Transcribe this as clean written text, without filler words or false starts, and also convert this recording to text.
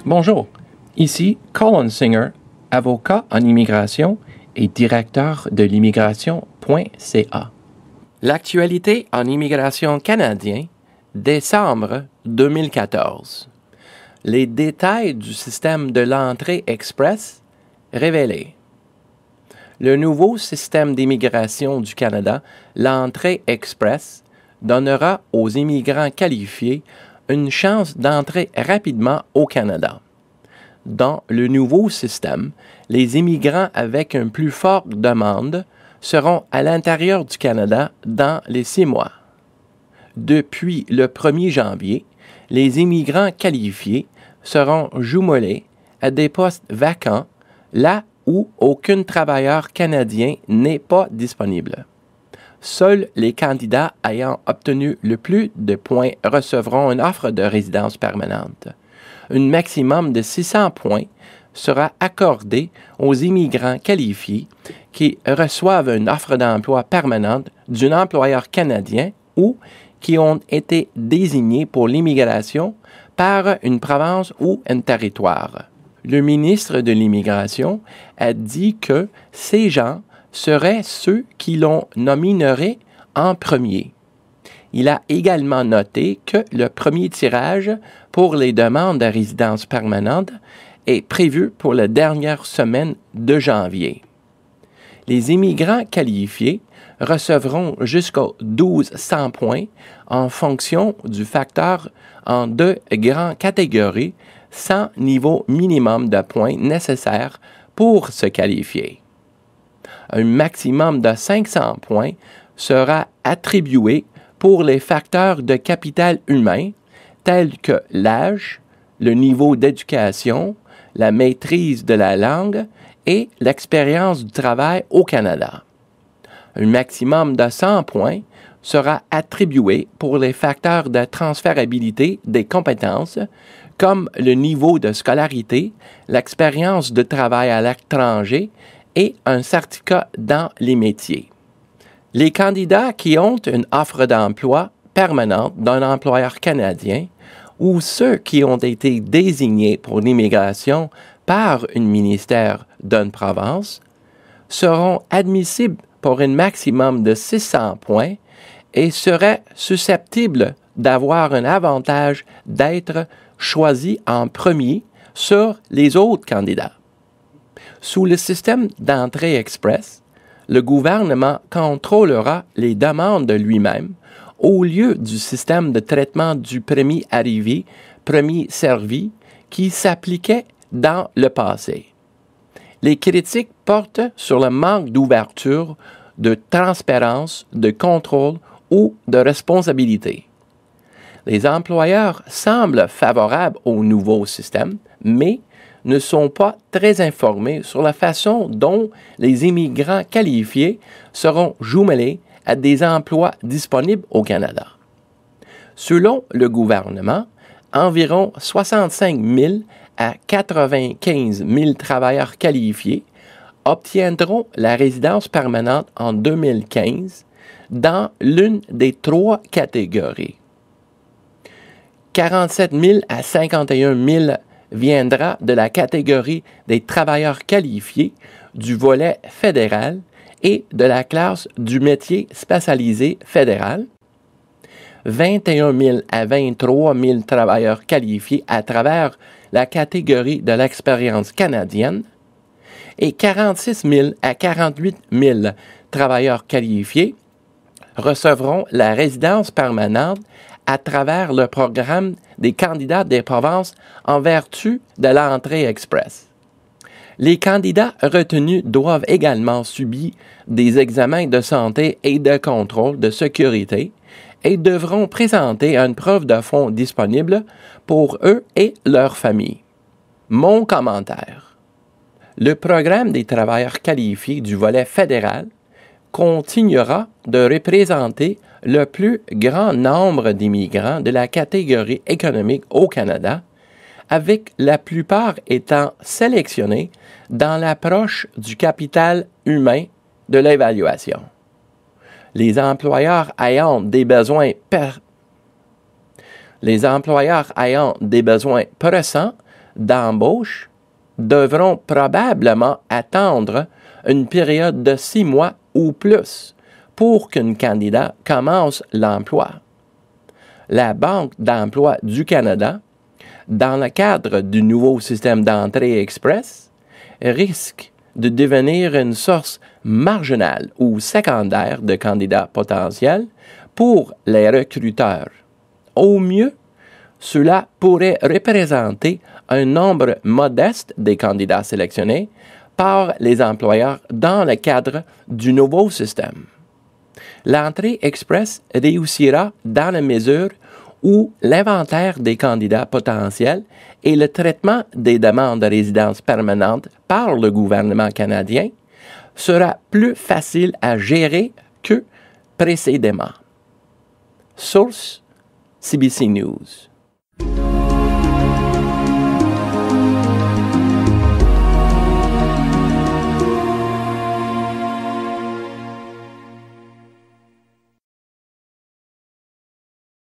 Bonjour, ici Colin Singer, avocat en immigration et directeur de l'immigration.ca. L'actualité en immigration canadien, décembre 2014. Les détails du système de l'entrée express révélés. Le nouveau système d'immigration du Canada, l'entrée express, donnera aux immigrants qualifiés une chance d'entrer rapidement au Canada. Dans le nouveau système, les immigrants avec une plus forte demande seront à l'intérieur du Canada dans les 6 mois. Depuis le 1er janvier, les immigrants qualifiés seront jumelés à des postes vacants là où aucun travailleur canadien n'est pas disponible. Seuls les candidats ayant obtenu le plus de points recevront une offre de résidence permanente. Un maximum de 600 points sera accordé aux immigrants qualifiés qui reçoivent une offre d'emploi permanente d'un employeur canadien ou qui ont été désignés pour l'immigration par une province ou un territoire. Le ministre de l'Immigration a dit que ces gens seraient ceux qui l'ont nominé en premier. Il a également noté que le premier tirage pour les demandes de résidence permanente est prévu pour la dernière semaine de janvier. Les immigrants qualifiés recevront jusqu'à 1200 points en fonction du facteur en 2 grandes catégories sans niveau minimum de points nécessaires pour se qualifier. Un maximum de 500 points sera attribué pour les facteurs de capital humain tels que l'âge, le niveau d'éducation, la maîtrise de la langue et l'expérience du travail au Canada. Un maximum de 100 points sera attribué pour les facteurs de transférabilité des compétences comme le niveau de scolarité, l'expérience de travail à l'étranger et un certificat dans les métiers. Les candidats qui ont une offre d'emploi permanente d'un employeur canadien ou ceux qui ont été désignés pour l'immigration par un ministère d'une province seront admissibles pour un maximum de 600 points et seraient susceptibles d'avoir un avantage d'être choisis en premier sur les autres candidats. Sous le système d'entrée express, le gouvernement contrôlera les demandes de lui-même au lieu du système de traitement du premier arrivé, premier servi qui s'appliquait dans le passé. Les critiques portent sur le manque d'ouverture, de transparence, de contrôle ou de responsabilité. Les employeurs semblent favorables au nouveau système, mais ne sont pas très informés sur la façon dont les immigrants qualifiés seront jumelés à des emplois disponibles au Canada. Selon le gouvernement, environ 65 000 à 95 000 travailleurs qualifiés obtiendront la résidence permanente en 2015 dans l'une des 3 catégories. 47 000 à 51 000 viendra de la catégorie des travailleurs qualifiés du volet fédéral et de la classe du métier spécialisé fédéral, 21 000 à 23 000 travailleurs qualifiés à travers la catégorie de l'expérience canadienne et 46 000 à 48 000 travailleurs qualifiés recevront la résidence permanente à travers le programme des candidats des provinces en vertu de l'entrée express. Les candidats retenus doivent également subir des examens de santé et de contrôle de sécurité et devront présenter une preuve de fonds disponible pour eux et leurs familles. Mon commentaire. Le programme des travailleurs qualifiés du volet fédéral continuera de représenter le plus grand nombre d'immigrants de la catégorie économique au Canada, avec la plupart étant sélectionnés dans l'approche du capital humain de l'évaluation. Les employeurs ayant des besoins pressants d'embauche devront probablement attendre une période de 6 mois ou plus pour qu'un candidat commence l'emploi. La Banque d'emploi du Canada, dans le cadre du nouveau système d'entrée express, risque de devenir une source marginale ou secondaire de candidats potentiels pour les recruteurs. Au mieux, cela pourrait représenter un nombre modeste des candidats sélectionnés par les employeurs dans le cadre du nouveau système. L'entrée express réussira dans la mesure où l'inventaire des candidats potentiels et le traitement des demandes de résidence permanente par le gouvernement canadien sera plus facile à gérer que précédemment. Source: CBC News.